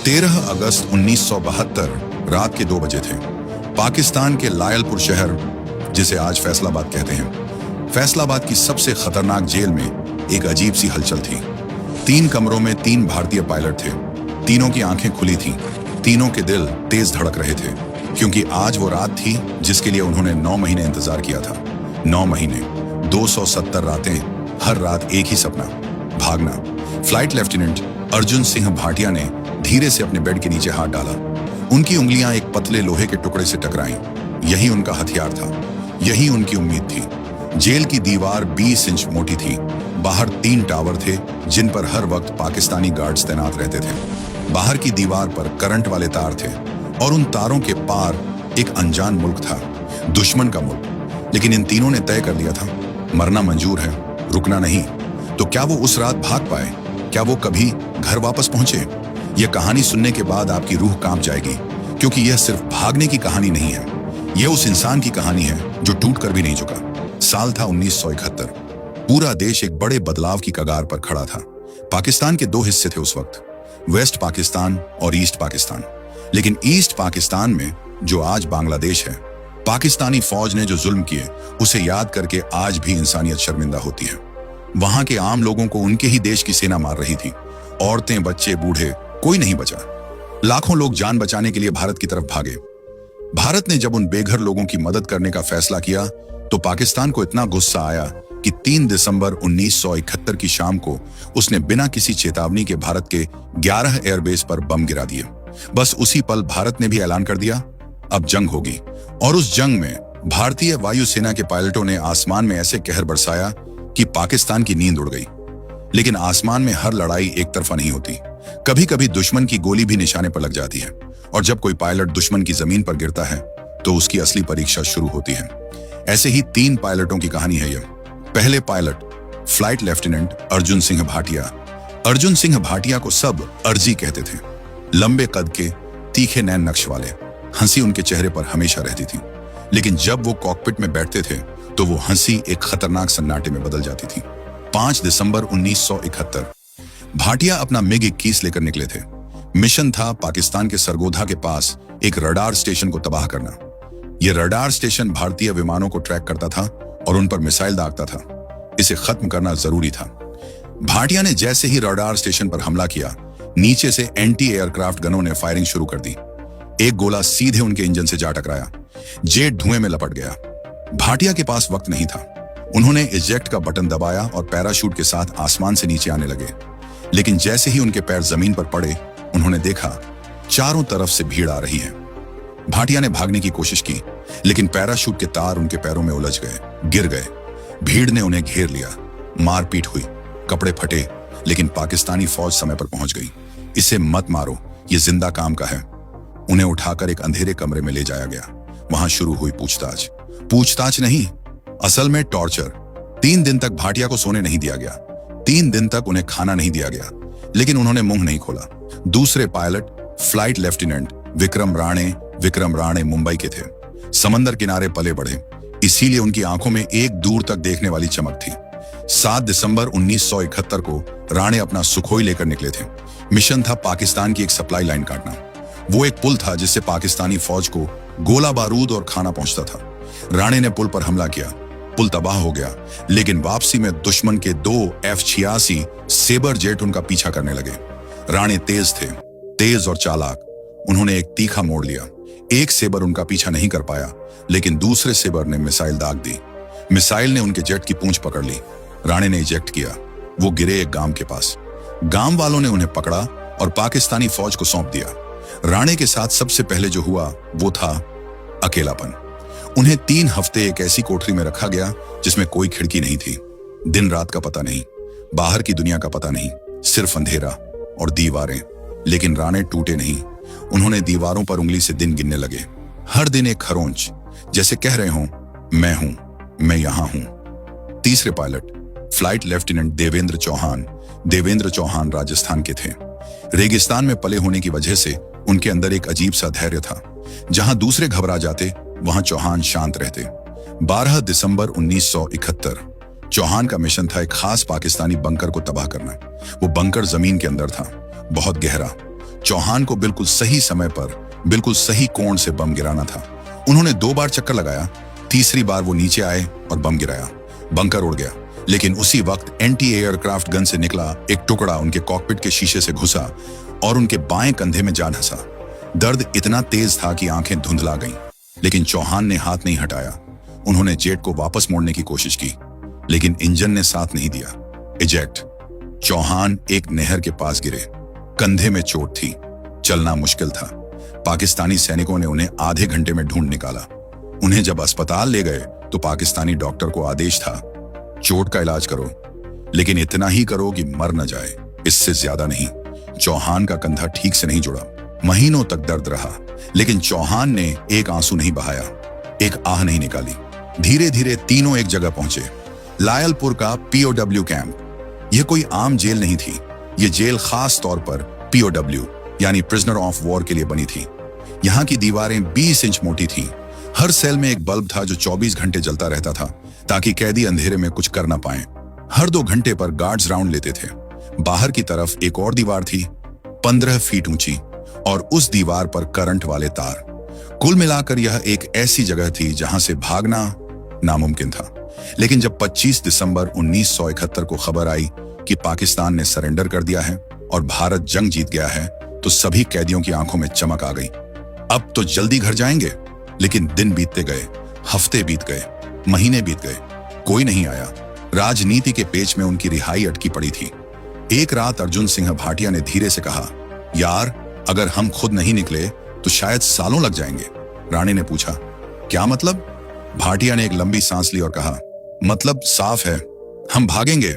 13 अगस्त 1972 रात के 2 बजे थे। पाकिस्तान के लायलपुर शहर, जिसे आज फैसलाबाद कहते हैं, फैसलाबाद की सबसे खतरनाक जेल में एक अजीब सी हलचल थी। 3 कमरों में 3 भारतीय पायलट थे। तीनों की आंखें खुली थीं, तीनों के दिल तेज धड़क रहे थे, क्योंकि आज वो रात थी जिसके लिए उन्होंने 9 महीने इंतजार किया था। 9 महीने, 270 रातें, हर रात एक ही सपना, भागना। फ्लाइट लेफ्टिनेंट अर्जुन सिंह भाटिया ने धीरे से अपने बेड के नीचे हाथ डाला। उनकी उंगलियां एक पतले लोहे के टुकड़े से टकराईं। यही उनका हथियार था, यही उनकी उम्मीद थी। जेल की दीवार 20 इंच मोटी थी। बाहर 3 टावर थे जिन पर हर वक्त पाकिस्तानी गार्ड्स तैनात रहते थे। बाहर की दीवार पर करंट वाले तार थे और उन तारों के पार एक अनजान मुल्क था, दुश्मन का मुल्क। लेकिन इन तीनों ने तय कर लिया था, मरना मंजूर है, रुकना नहीं। तो क्या वो उस रात भाग पाए? क्या वो कभी घर वापस पहुंचे? यह कहानी सुनने के बाद आपकी रूह कांप जाएगी, क्योंकि यह सिर्फ भागने की कहानी नहीं है, यह उस इंसान की कहानी है जो टूट कर भी नहीं झुका। साल था 1971। पूरा देश एक बड़े बदलाव की कगार पर खड़ा था। पाकिस्तान के 2 हिस्से थे उस वक्त, वेस्ट पाकिस्तान और ईस्ट पाकिस्तान। लेकिन ईस्ट पाकिस्तान में, जो आज बांग्लादेश है, पाकिस्तानी फौज ने जो जुल्म किए उसे याद करके आज भी इंसानियत शर्मिंदा होती है। वहां के आम लोगों को उनके ही देश की सेना मार रही थी। औरतें, बच्चे, बूढ़े, कोई नहीं बचा। लाखों लोग जान बचाने के लिए भारत की तरफ भागे। भारत ने जब उन बेघर लोगों की मदद करने का फैसला किया तो पाकिस्तान को इतना गुस्सा आया कि 3 दिसंबर 1971 की शाम को उसने बिना किसी चेतावनी के भारत के 11 एयरबेस पर बम गिरा दिए। बस उसी पल भारत ने भी ऐलान कर दिया, अब जंग होगी। और उस जंग में भारतीय वायुसेना के पायलटों ने आसमान में ऐसे कहर बरसाया कि पाकिस्तान की नींद उड़ गई। लेकिन आसमान में हर लड़ाई एक तरफा नहीं होती। कभी कभी दुश्मन की गोली भी निशाने पर लग जाती है, और जब कोई पायलट दुश्मन की जमीन पर गिरता है तो उसकी असली परीक्षा शुरू होती है। ऐसे ही 3 पायलटों की कहानी है यह। पहले pilot flight lieutenant Arjun Singh Bhatia. Arjun Singh Bhatia को सब अर्जी कहते थे। लंबे कद के, तीखे नैन नक्श वाले, हंसी उनके चेहरे पर हमेशा रहती थी। लेकिन जब वो कॉकपिट में बैठते थे तो वो हंसी एक खतरनाक सन्नाटे में बदल जाती थी। 5 दिसंबर 1971 भाटिया अपना मिग 21 लेकर निकले थे। मिशन था पाकिस्तान के सरगोधा के पास एक रडार स्टेशन को तबाह करना। यह रडार स्टेशन भारतीय विमानों को ट्रैक करता था और उन पर मिसाइल दागता था। इसे खत्म करना जरूरी था। भाटिया ने जैसे ही रडार स्टेशन पर हमला किया, नीचे से एंटी एयरक्राफ्ट गनों ने फायरिंग शुरू कर दी। एक गोला सीधे उनके इंजन से जा टकराया। जेट धुएं में लपट गया। भाटिया के पास वक्त नहीं था। उन्होंने इजेक्ट का बटन दबाया और पैराशूट के साथ आसमान से नीचे आने लगे। लेकिन जैसे ही उनके पैर जमीन पर पड़े, उन्होंने देखा चारों तरफ से भीड़ आ रही है। भाटिया ने भागने की कोशिश की, लेकिन पैराशूट के तार उनके पैरों में उलझ गए, गिर गए। भीड़ ने उन्हें घेर लिया, मारपीट हुई, कपड़े फटे, लेकिन पाकिस्तानी फौज समय पर पहुंच गई। इसे मत मारो, ये जिंदा काम का है। उन्हें उठाकर एक अंधेरे कमरे में ले जाया गया। वहां शुरू हुई पूछताछ। पूछताछ नहीं, असल में टॉर्चर। 3 दिन तक भाटिया को सोने नहीं दिया गया। 3 दिन तक उन्हें खाना नहीं दिया गया, लेकिन उन्होंने मुंह नहीं खोला। दूसरे pilot flight lieutenant Vikram Rane Mumbai के थे। समंदर किनारे पले बढ़े, इसीलिए उनकी आंखों में एक दूर तक देखने वाली चमक थी। 7 दिसंबर 1971 को राणे अपना सुखोई लेकर निकले थे। मिशन था पाकिस्तान की एक सप्लाई लाइन काटना। वो एक पुल था जिससे पाकिस्तानी फौज को गोला बारूद और खाना पहुंचता था। राणे ने पुल पर हमला किया। पुल तबाह हो गया, लेकिन वापसी में दुश्मन के 2 F-86 सेबर जेट उनका पीछा करने लगे। राणे तेज थे, तेज और चालाक। उन्होंने एक तीखा मोड़ लिया। एक सेबर उनका पीछा नहीं कर पाया, लेकिन दूसरे सेबर ने मिसाइल दाग दी। मिसाइल ने उनके जेट की पूंछ पकड़ ली। राणे ने इजेक्ट किया। वो गिरे एक गांव के पास। गांव वालों ने उन्हें पकड़ा और पाकिस्तानी फौज को सौंप दिया। राणे के साथ सबसे पहले जो हुआ वो था अकेलापन। उन्हें 3 हफ्ते एक ऐसी कोठरी में रखा गया जिसमें कोई खिड़की नहीं थी। दिन रात का पता नहीं, बाहर की दुनिया का पता नहीं, सिर्फ अंधेरा और दीवारें। लेकिन राणे टूटे नहीं। उन्होंने दीवारों पर उंगली से दिन गिनने लगे। हर दिन एक खरोंच, जैसे कह रहे हों, मैं हूं, मैं यहां हूं। तीसरे pilot flight lieutenant Devendra Chauhan Rajasthan के थे। रेगिस्तान में पले होने की वजह से उनके अंदर एक अजीब सा धैर्य था। जहां दूसरे घबरा जाते, वहां चौहान शांत रहते। 12 दिसंबर 1971 चौहान का मिशन था एक खास पाकिस्तानी बंकर को तबाह करना। वो बंकर जमीन के अंदर था, बहुत गहरा। चौहान को बिल्कुल सही समय पर बिल्कुल सही कोण से बम गिराना था। उन्होंने 2 बार चक्कर लगाया, तीसरी बार वो नीचे आए और बम गिराया। बंकर उड़ गया, लेकिन उसी वक्त एंटी एयरक्राफ्ट गन से निकला एक टुकड़ा उनके कॉकपिट के शीशे से घुसा और उनके बाएं कंधे में जा धंसा। दर्द इतना तेज था कि आंखें धुंधला गईं, लेकिन चौहान ने हाथ नहीं हटाया। उन्होंने जेट को वापस मोड़ने की कोशिश की, लेकिन इंजन ने साथ नहीं दिया। इजेक्ट। चौहान एक नहर के पास गिरे। कंधे में चोट थी, चलना मुश्किल था। पाकिस्तानी सैनिकों ने उन्हें आधे घंटे में ढूंढ निकाला। उन्हें जब अस्पताल ले गए तो पाकिस्तानी डॉक्टर को आदेश था, चोट का इलाज करो, लेकिन इतना ही करो कि मर न जाए, इससे ज्यादा नहीं। चौहान का कंधा ठीक से नहीं जुड़ा। महीनों तक दर्द रहा, लेकिन चौहान ने एक आंसू नहीं बहाया, एक आह नहीं निकाली। धीरे धीरे तीनों एक जगह पहुंचे, लायलपुर का पीओडब्ल्यू कैंप। यह कोई आम जेल नहीं थी। यह जेल खास तौर पर पीओडब्ल्यू यानी प्रिजनर ऑफ वॉर के लिए बनी थी। यहाँ की दीवारें 20 इंच मोटी थीं। हर सेल में एक बल्ब था जो 24 घंटे जलता रहता था, ताकि कैदी अंधेरे में कुछ कर ना पाएं। हर 2 घंटे पर गार्ड्स राउंड लेते थे। बाहर की तरफ एक और दीवार थी, 15 फीट ऊंची, और उस दीवार पर करंट वाले तार। कुल मिलाकर यह एक ऐसी जगह थी जहां से भागना नामुमकिन था। लेकिन जब 25 दिसंबर 1971 को खबर आई कि पाकिस्तान ने सरेंडर कर दिया है और भारत जंग जीत गया है, तो सभी कैदियों की आंखों में चमक आ गई। अब तो जल्दी घर जाएंगे। लेकिन दिन बीतते गए, हफ्ते बीत गए, महीने बीत गए, कोई नहीं आया। राजनीति के पेच में उनकी रिहाई अटकी पड़ी थी। एक रात अर्जुन सिंह भाटिया ने धीरे से कहा, यार, अगर हम खुद नहीं निकले तो शायद सालों लग जाएंगे। राणे ने पूछा, क्या मतलब? भाटिया ने एक लंबी सांस ली और कहा, मतलब साफ है, हम भागेंगे।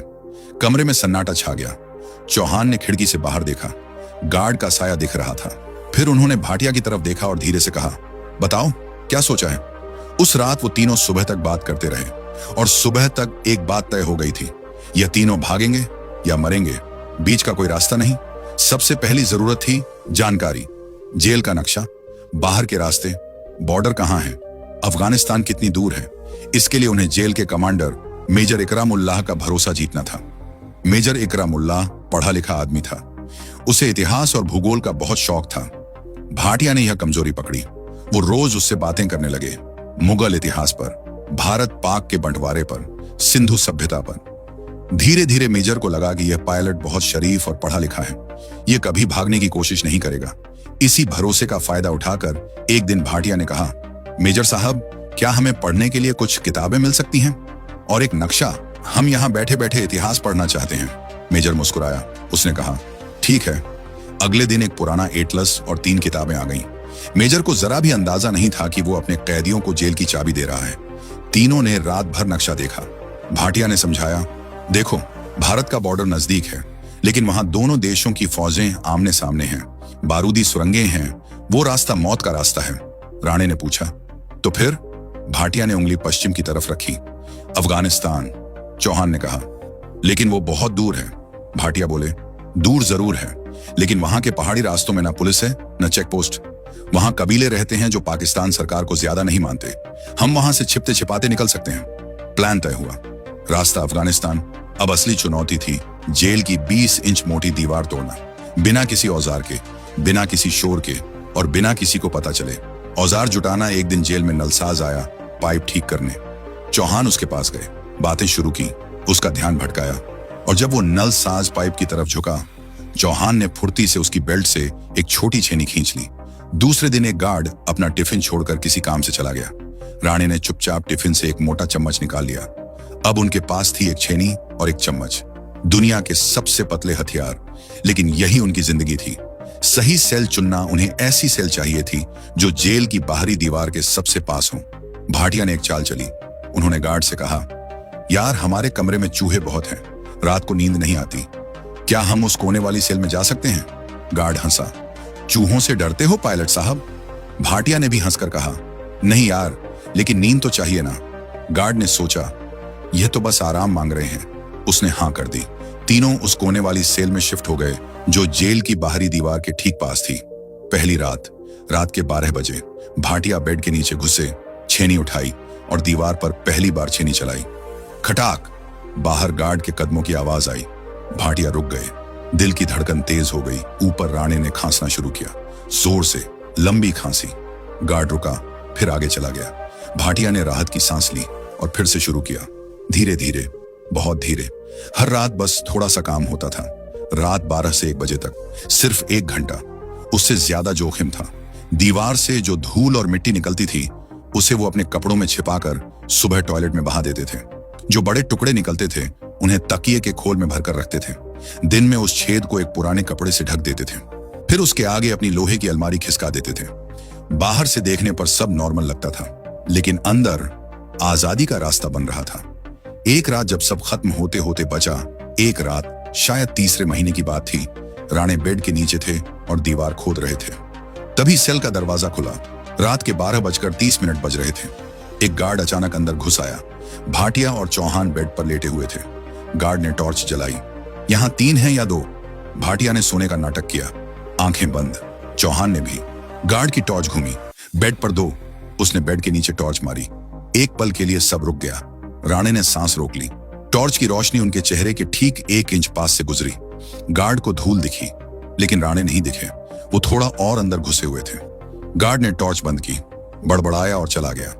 कमरे में सन्नाटा छा गया। चौहान ने खिड़की से बाहर देखा, गार्ड का साया दिख रहा था। फिर उन्होंने भाटिया की तरफ देखा और धीरे से कहा, बताओ क्या सोचा है? उस रात वो तीनों सुबह तक बात करते रहे, और सुबह तक एक बात तय हो गई थी, यह तीनों भागेंगे या मरेंगे, बीच का कोई रास्ता नहीं। सबसे पहली जरूरत थी जानकारी, जेल का नक्शा, बाहर के रास्ते, बॉर्डर कहां है, अफगानिस्तान कितनी दूर है। इसके लिए उन्हें जेल के कमांडर मेजर इकराम उल्लाह का भरोसा जीतना था। मेजर इकराम उल्लाह पढ़ा लिखा आदमी था। उसे इतिहास और भूगोल का बहुत शौक था। भाटिया ने यह कमजोरी पकड़ी। वो रोज उससे बातें करने लगे, मुगल इतिहास पर, भारत पाक के बंटवारे पर, सिंधु सभ्यता पर। धीरे धीरे मेजर को लगा कि यह पायलट बहुत शरीफ और पढ़ा लिखा है, यह कभी भागने की कोशिश नहीं करेगा। इसी भरोसे का फायदा उठाकर एक दिन भाटिया ने कहा, मेजर साहब, क्या हमें पढ़ने के लिए कुछ किताबें मिल सकती हैं? और एक नक्शा, हम यहाँ बैठे बैठे इतिहास पढ़ना चाहते हैं। मेजर मुस्कुराया। उसने कहा, ठीक है। अगले दिन एक पुराना एटलस और 3 किताबें आ गईं। मेजर को जरा भी अंदाजा नहीं था कि वो अपने कैदियों को जेल की चाबी दे रहा है। तीनों ने रात भर नक्शा देखा। भाटिया ने समझाया, देखो, भारत का बॉर्डर नजदीक है, लेकिन वहां दोनों देशों की फौजें आमने सामने हैं, बारूदी सुरंगें हैं, वो रास्ता मौत का रास्ता है। राणे ने पूछा, तो फिर? भाटिया ने उंगली पश्चिम की तरफ रखी। अफगानिस्तान। चौहान ने कहा, लेकिन वो बहुत दूर है। भाटिया बोले, दूर जरूर है, लेकिन वहां के पहाड़ी रास्तों में ना पुलिस है न चेक पोस्ट। वहां कबीले रहते हैं जो पाकिस्तान सरकार को ज्यादा नहीं मानते। हम वहां से छिपते छिपाते निकल सकते हैं। प्लान तय हुआ, रास्ता अफगानिस्तान। अब असली चुनौती थी जेल की 20 इंच मोटी दीवार तोड़ना, बिना किसी औजार के, बिना किसी शोर के, और बिना किसी को पता चले। औजार जुटाना। एक दिन जेल में नलसाज आया पाइप ठीक करने। चौहान उसके पास गए, बातें शुरू की, उसका ध्यान भटकाया, और जब वो नलसाज पाइप की तरफ झुका, चौहान ने फुर्ती से उसकी बेल्ट से एक छोटी छेनी खींच ली। दूसरे दिन एक गार्ड अपना टिफिन छोड़कर किसी काम से चला गया। राणे ने चुपचाप टिफिन से एक मोटा चम्मच निकाल लिया। अब उनके पास थी एक छेनी और एक चम्मच, दुनिया के सबसे पतले हथियार, लेकिन यही उनकी जिंदगी थी। सही सेल चुनना। उन्हें ऐसी सेल चाहिए थी जो जेल की बाहरी दीवार के सबसे पास हो। भाटिया ने एक चाल चली। उन्होंने गार्ड से कहा, यार, हमारे कमरे में चूहे बहुत हैं, रात को नींद नहीं आती, क्या हम उस कोने वाली सेल में जा सकते हैं? गार्ड हंसा। चूहों से डरते हो पायलट साहब? भाटिया ने भी हंसकर कहा, नहीं यार, लेकिन नींद तो चाहिए ना। गार्ड ने सोचा, यह तो बस आराम मांग रहे हैं। उसने हां कर दी। तीनों उस कोने वाली सेल में शिफ्ट हो गए जो जेल की बाहरी दीवार के ठीक पास थी। पहली रात के 12 बजे भाटिया बेड के नीचे घुसे, छेनी उठाई और दीवार पर पहली बार छेनी चलाई। खटाक। बाहर गार्ड के कदमों की आवाज आई। भाटिया रुक गए। दिल की धड़कन तेज हो गई। ऊपर राणे ने खांसना शुरू किया, जोर से, लंबी खांसी। गार्ड रुका, फिर आगे चला गया। भाटिया ने राहत की सांस ली और फिर से शुरू किया, धीरे धीरे, बहुत धीरे। हर रात बस थोड़ा सा काम होता था। रात 12 से 1 बजे तक, सिर्फ 1 घंटा। उससे ज्यादा जोखिम था। दीवार से जो धूल और मिट्टी निकलती थी उसे वो अपने कपड़ों में छिपाकर सुबह टॉयलेट में बहा देते थे। जो बड़े टुकड़े निकलते थे उन्हें तकिए के खोल में भरकर रखते थे। दिन में उस छेद को एक पुराने कपड़े से ढक देते थे, फिर उसके आगे अपनी लोहे की अलमारी खिसका देते थे। बाहर से देखने पर सब नॉर्मल लगता था, लेकिन अंदर आजादी का रास्ता बन रहा था। एक रात जब सब खत्म होते होते बचा, एक रात शायद तीसरे महीने की बात थी। राणे बेड के नीचे थे और दीवार खोद रहे थे। तभी सेल का दरवाजा खुला। रात के 12:30 बज रहे थे। एक गार्ड अचानक अंदर घुस आया। भाटिया और चौहान बेड पर लेटे हुए थे। गार्ड ने टॉर्च जलाई। यहां 3 हैं या 2? भाटिया ने सोने का नाटक किया, आंखें बंद। चौहान ने भी। गार्ड की टॉर्च घूमी, बेड पर 2। उसने बेड के नीचे टॉर्च मारी। एक पल के लिए सब रुक गया। राणे ने सांस रोक ली। टॉर्च की रोशनी उनके चेहरे के ठीक 1 इंच पास से गुजरी। गार्ड को धूल दिखी, लेकिन राणे नहीं दिखे। वो थोड़ा और अंदर घुसे हुए थे। गार्ड ने टॉर्च बंद की, बड़बड़ाया और चला गया।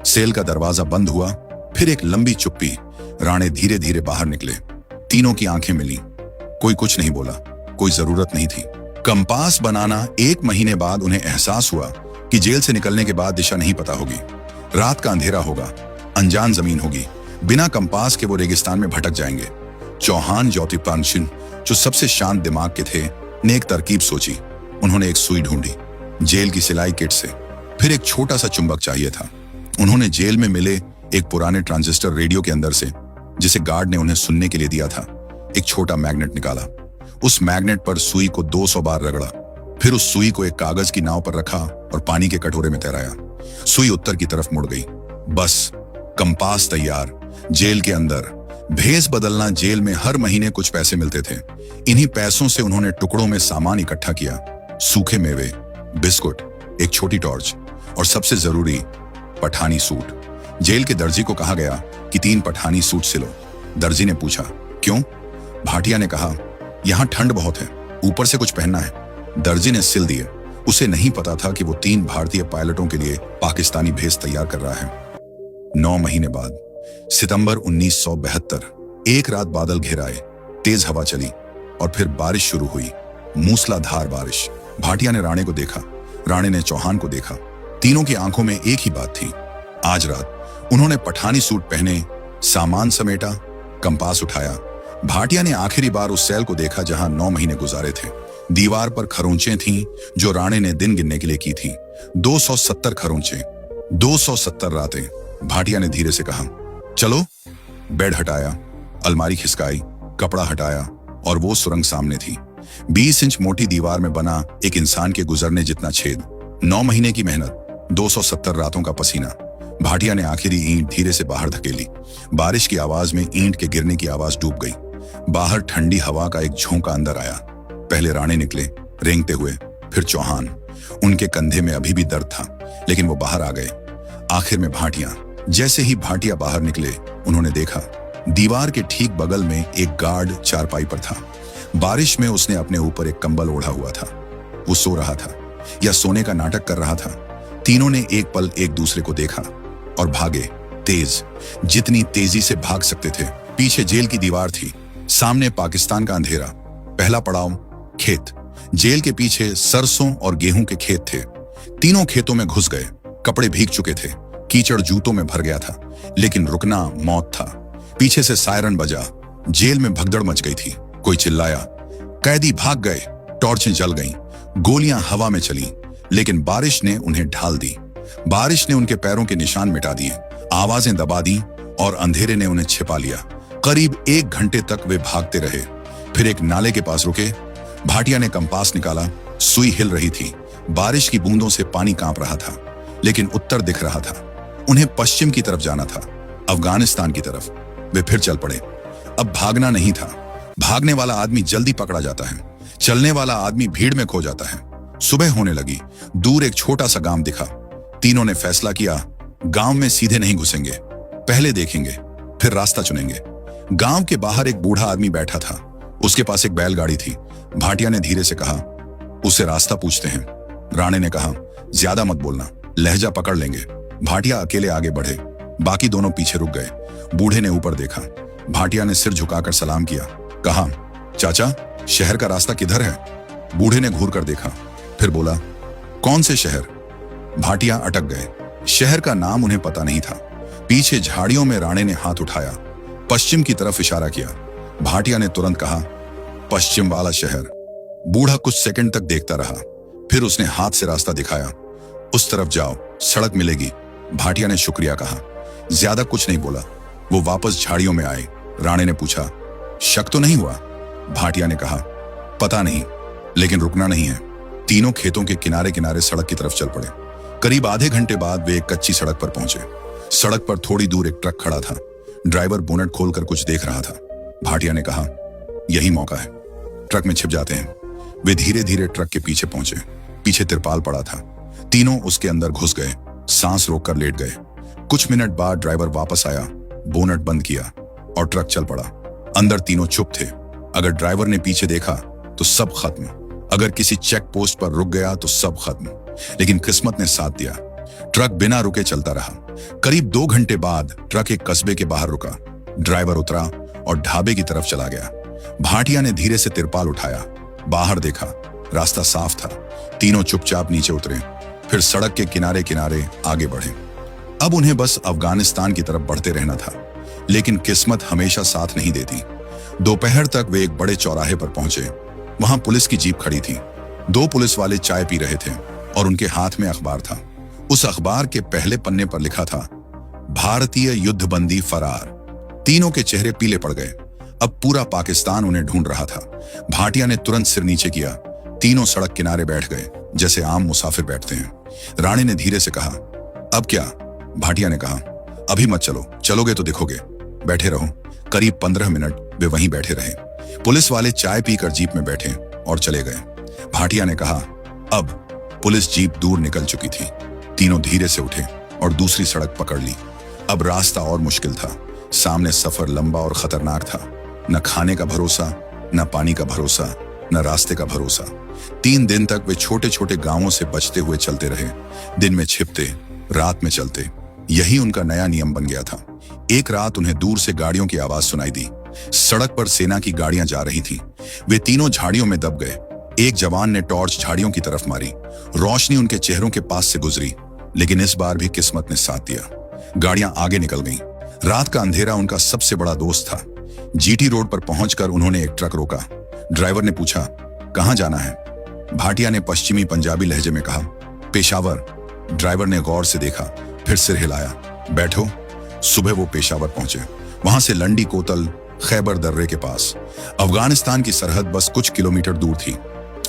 सेल का दरवाजा बंद हुआ, फिर एक लंबी चुप्पी। राणे धीरे धीरे बाहर निकले। तीनों की आंखें मिली। कोई कुछ नहीं बोला, कोई जरूरत नहीं थी। कंपास बनाना 1 महीने बाद उन्हें एहसास हुआ कि जेल से निकलने के बाद दिशा नहीं पता होगी। रात का अंधेरा होगा, अनजान जमीन होगी। बिना कंपास के वो रेगिस्तान में भटक जाएंगे। चौहान ज्योतिपांशिन, जो सबसे शांत दिमाग के थे, ने एक तरकीब सोची। उन्होंने एक सुई ढूंढी, जेल की सिलाई किट से। फिर एक छोटा सा चुंबक चाहिए था। उन्होंने जेल में मिले एक पुराने ट्रांजिस्टर रेडियो के अंदर से, जिसे गार्ड ने उन्हें सुनने के लिए दिया था, एक छोटा मैग्नेट निकाला। उस मैग्नेट पर सुई को 200 बार रगड़ा। फिर उस सुई को एक कागज की नाव पर रखा और पानी के कटोरे में तैराया। सुई उत्तर की तरफ मुड़ गई। बस, कंपास तैयार। जेल के अंदर भेस बदलना। जेल में हर महीने कुछ पैसे मिलते थे। इन्हीं पैसों से उन्होंने टुकड़ों में सामान इकट्ठा किया, सूखे मेवे, बिस्कुट, एक छोटी टॉर्च और सबसे जरूरी, पठानी सूट। जेल के दर्जी को कहा गया कि 3 पठानी सूट सिलो। दर्जी ने पूछा, क्यों? भाटिया ने कहा, यहां ठंड बहुत है, ऊपर से कुछ पहनना है। दर्जी ने सिल दिए। उसे नहीं पता था कि वो 3 भारतीय पायलटों के लिए पाकिस्तानी भेस तैयार कर रहा है। 9 महीने बाद, सितंबर 1972, एक रात बादल घिर आए, तेज हवा चली और फिर बारिश शुरू हुई, मूसलाधार बारिश। भाटिया ने राणे को देखा, राणे ने चौहान को देखा। तीनों की आंखों में एक ही बात थी। आज रात उन्होंने पठानी सूट पहने, सामान समेटा, कंपास उठाया। भाटिया ने आखिरी बार उस सेल को देखा जहां 9 महीने गुजारे थे। दीवार पर खरोंचें थीं जो राणे ने दिन गिनने के लिए की थी। 270 खरोंचें, 270 रातें। भाटिया ने धीरे से कहा, चलो। बेड हटाया, अलमारी खिसकाई, कपड़ा हटाया और वो सुरंग सामने थी। 20 इंच मोटी दीवार में बना एक इंसान के गुजरने जितना छेद। 9 महीने की मेहनत, 270 रातों का पसीना। भाटिया ने आखिरी ईंट धीरे से बाहर धकेली। बारिश की आवाज में ईंट के गिरने की आवाज डूब गई। बाहर ठंडी हवा का एक झोंका अंदर आया। पहले राणे निकले, रेंगते हुए, फिर चौहान। उनके कंधे में अभी भी दर्द था, लेकिन वो बाहर आ गए। आखिर में भाटिया। जैसे ही भाटिया बाहर निकले, उन्होंने देखा दीवार के ठीक बगल में एक गार्ड चारपाई पर था। बारिश में उसने अपने ऊपर एक कंबल ओढ़ा हुआ था। वो सो रहा था या सोने का नाटक कर रहा था। तीनों ने एक पल एक दूसरे को देखा और भागे, तेज, जितनी तेजी से भाग सकते थे। पीछे जेल की दीवार थी, सामने पाकिस्तान का अंधेरा। पहला पड़ाव, खेत। जेल के पीछे सरसों और गेहूं के खेत थे। तीनों खेतों में घुस गए। कपड़े भीग चुके थे, कीचड़ जूतों में भर गया था, लेकिन रुकना मौत था। पीछे से सायरन बजा। जेल में भगदड़ मच गई थी। कोई चिल्लाया, कैदी भाग गए। टॉर्चें जल गईं, गोलियां हवा में चली, लेकिन बारिश ने उन्हें ढाल दी। बारिश ने उनके पैरों के निशान मिटा दिए, आवाजें दबा दी और अंधेरे ने उन्हें छिपा लिया। करीब 1 घंटे तक वे भागते रहे। फिर एक नाले के पास रुके। भाटिया ने कंपास निकाला। सुई हिल रही थी। बारिश की बूंदों से पानी कांप रहा था, लेकिन उत्तर दिख रहा था। उन्हें पश्चिम की तरफ जाना था, अफगानिस्तान की तरफ। वे फिर चल पड़े। अब भागना नहीं था। भागने वाला आदमी जल्दी पकड़ा जाता है, चलने वाला आदमी भीड़ में खो जाता है। सुबह होने लगी। दूर एक छोटा सा गांव दिखा। तीनों ने फैसला किया, गांव में सीधे नहीं घुसेंगे, पहले देखेंगे, फिर रास्ता चुनेंगे। गांव के बाहर एक बूढ़ा आदमी बैठा था। उसके पास एक बैलगाड़ी थी। भाटिया ने धीरे से कहा, उससे रास्ता पूछते हैं। राणे ने कहा, ज्यादा मत बोलना, लहजा पकड़ लेंगे। भाटिया अकेले आगे बढ़े, बाकी दोनों पीछे रुक गए। बूढ़े ने ऊपर देखा। भाटिया ने सिर झुकाकर सलाम किया, कहा, चाचा, शहर का रास्ता किधर है? बूढ़े ने घूर कर देखा, फिर बोला, कौन से शहर? भाटिया अटक गए। शहर का नाम उन्हें पता नहीं था। पीछे झाड़ियों में राणे ने हाथ उठाया, पश्चिम की तरफ इशारा किया। भाटिया ने तुरंत कहा, पश्चिम वाला शहर। बूढ़ा कुछ सेकंड तक देखता रहा, फिर उसने हाथ से रास्ता दिखाया, उस तरफ जाओ, सड़क मिलेगी। भाटिया ने शुक्रिया कहा, ज्यादा कुछ नहीं बोला। वो वापस झाड़ियों में आए। राणे ने पूछा, शक तो नहीं हुआ? भाटिया ने कहा, पता नहीं, लेकिन रुकना नहीं है। तीनों खेतों के किनारे किनारे सड़क की तरफ चल पड़े। करीब आधे घंटे बाद वे एक कच्ची सड़क पर पहुंचे। सड़क पर थोड़ी दूर एक ट्रक खड़ा था। ड्राइवर बोनट खोलकर कुछ देख रहा था। भाटिया ने कहा, यही मौका है, ट्रक में छिप जाते हैं। वे धीरे धीरे ट्रक के पीछे पहुंचे। पीछे तिरपाल पड़ा था। तीनों उसके अंदर घुस गए, सांस रोककर लेट गए। कुछ मिनट बाद ड्राइवर वापस आया, बोनट बंद किया और ट्रक चल पड़ा। अंदर तीनों चुप थे। अगर ड्राइवर ने पीछे देखा तो सब खत्म, अगर किसी चेक पोस्ट पर रुक गया तो सब खत्म। लेकिन किस्मत ने साथ दिया। ट्रक बिना रुके चलता रहा। करीब 2 घंटे बाद ट्रक एक कस्बे के बाहर रुका। ड्राइवर उतरा और ढाबे की तरफ चला गया। भाटिया ने धीरे से तिरपाल उठाया, बाहर देखा, रास्ता साफ था। तीनों चुपचाप नीचे उतरे, फिर सड़क के किनारे किनारे आगे बढ़े। अब उन्हें बस अफगानिस्तान की तरफ बढ़ते रहना था, लेकिन किस्मत हमेशा साथ नहीं देती। दोपहर तक वे एक बड़े चौराहे पर पहुंचे। वहां पुलिस की जीप खड़ी थी। 2 पुलिस वाले चाय पी रहे थे और उनके हाथ में अखबार था। उस अखबार के पहले पन्ने पर लिखा था, भारतीय युद्धबंदी फरार। तीनों के चेहरे पीले पड़ गए। अब पूरा पाकिस्तान उन्हें ढूंढ रहा था। भाटिया ने तुरंत सिर नीचे किया। तीनों सड़क किनारे बैठ गए, जैसे आम मुसाफिर बैठते हैं। राणे ने धीरे से कहा, अब क्या? भाटिया ने कहा, अभी मत चलो, चलोगे तो दिखोगे, बैठे रहो। करीब 15 मिनट वे वहीं बैठे रहे। पुलिस वाले चाय पीकर जीप में बैठे और चले गए। भाटिया ने कहा, अब पुलिस जीप दूर निकल चुकी थी। तीनों धीरे से उठे और दूसरी सड़क पकड़ ली। अब रास्ता और मुश्किल था। सामने सफर लंबा और खतरनाक था। न खाने का भरोसा, न पानी का भरोसा, न रास्ते का भरोसा। 3 दिन तक वे छोटे छोटे गांवों से बचते हुए चलते रहे। दिन में छिपते, रात में चलते। यही उनका नया नियम बन गया था। एक रात उन्हें दूर से गाड़ियों की आवाज सुनाई दी। सड़क पर सेना की गाड़ियां जा रही थीं। वे तीनों झाड़ियों में दब गए। एक जवान ने टॉर्च झाड़ियों की तरफ मारी। रोशनी उनके चेहरों के पास से गुजरी, लेकिन इस बार भी किस्मत ने साथ दिया। गाड़ियां आगे निकल गईं। रात का अंधेरा उनका सबसे बड़ा दोस्त था। जीटी रोड पर पहुंचकर उन्होंने एक ट्रक रोका। ड्राइवर ने पूछा, कहां जाना है? भाटिया ने पश्चिमी पंजाबी लहजे में कहा, पेशावर। ड्राइवर ने गौर से देखा, फिर सिर हिलाया, बैठो। सुबह वो पेशावर पहुंचे। वहां से लंडी कोतल, खैबर दर्रे के पास। अफगानिस्तान की सरहद बस कुछ किलोमीटर दूर थी।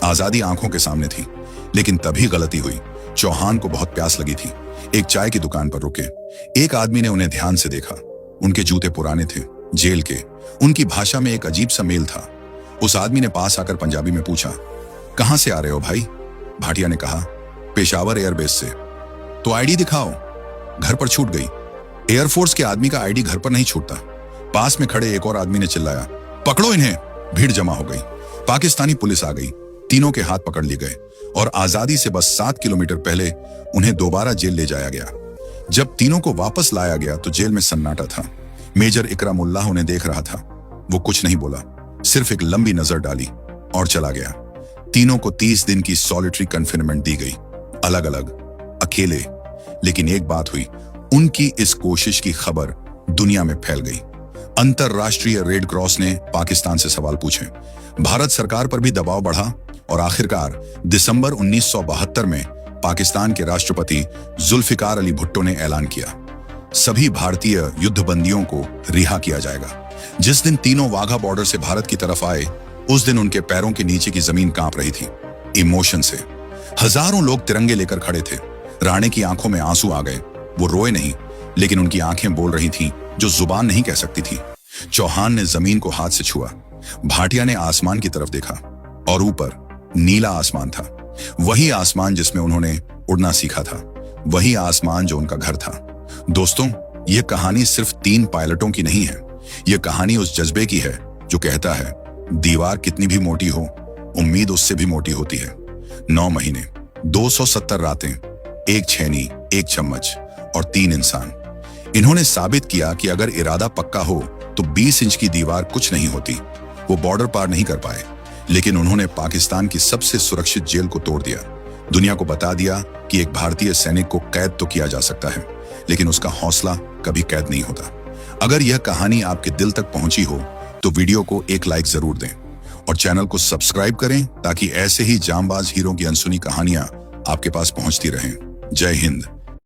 आजादी आंखों के सामने थी। लेकिन तभी गलती हुई। चौहान को बहुत प्यास लगी थी। एक चाय की दुकान पर रुके। एक आदमी ने उन्हें ध्यान से देखा। उनके जूते पुराने थे, जेल के। उनकी भाषा में एक अजीब सा मेल था। उस आदमी ने पास आकर पंजाबी में पूछा, कहां से आ रहे हो भाई? भाटिया ने कहा, पेशावर एयरबेस से। तो आईडी दिखाओ। घर पर छूट गई। एयरफोर्स के आदमी का आईडी घर पर नहीं छूटता। पास में खड़े एक और आदमी ने चिल्लाया, पकड़ो इन्हें। भीड़ जमा हो गई। पाकिस्तानी पुलिस आ गई। तीनों के हाथ पकड़ लिए गए और आजादी से बस 7 किलोमीटर पहले उन्हें दोबारा जेल ले जाया गया। जब तीनों को वापस लाया गया तो जेल में सन्नाटा था। मेजर इकरामुल्लाह उन्हें देख रहा था। वो कुछ नहीं बोला, सिर्फ एक लंबी नजर डाली और चला गया। तीनों को 30 दिन की सॉलिटरी कन्फाइनमेंट दी गई, अलग अलग, अकेले। लेकिन एक बात हुई, उनकी इस कोशिश की खबर दुनिया में फैल गई। अंतरराष्ट्रीय रेड क्रॉस ने पाकिस्तान से सवाल पूछे। भारत सरकार पर भी दबाव बढ़ा और आखिरकार दिसंबर 1972 में पाकिस्तान के राष्ट्रपति जुल्फिकार अली भुट्टो ने ऐलान किया, सभी भारतीय युद्धबंदियों को रिहा किया जाएगा। जिस दिन तीनों वाघा बॉर्डर से भारत की तरफ आए, उस दिन उनके पैरों के नीचे की जमीन कांप रही थी इमोशन से। हजारों लोग तिरंगे लेकर खड़े थे। राणे की आंखों में आंसू आ गए। वो रोए नहीं, लेकिन उनकी आंखें बोल रही थीं जो जुबान नहीं कह सकती थी। चौहान ने जमीन को हाथ से छुआ। भाटिया ने आसमान की तरफ देखा और ऊपर नीला आसमान था। वही आसमान जिसमें उन्होंने उड़ना सीखा था, वही आसमान जो उनका घर था। दोस्तों, यह कहानी सिर्फ 3 पायलटों की नहीं है। यह कहानी उस जज्बे की है जो कहता है, दीवार कितनी भी मोटी हो, उम्मीद उससे भी मोटी होती है। 9 महीने, 270 रातें, 1 छेनी, 1 चम्मच और 3 इंसान। इन्होंने साबित किया कि अगर इरादा पक्का हो तो 20 इंच की दीवार कुछ नहीं होती। वो बॉर्डर पार नहीं कर पाए, लेकिन उन्होंने पाकिस्तान की सबसे सुरक्षित जेल को तोड़ दिया। दुनिया को बता दिया कि एक भारतीय सैनिक को कैद तो किया जा सकता है, लेकिन उसका हौसला कभी कैद नहीं होता। अगर यह कहानी आपके दिल तक पहुंची हो तो वीडियो को एक लाइक जरूर दें और चैनल को सब्सक्राइब करें ताकि ऐसे ही जांबाज हीरो की अनसुनी कहानियां आपके पास पहुंचती रहें। जय हिंद।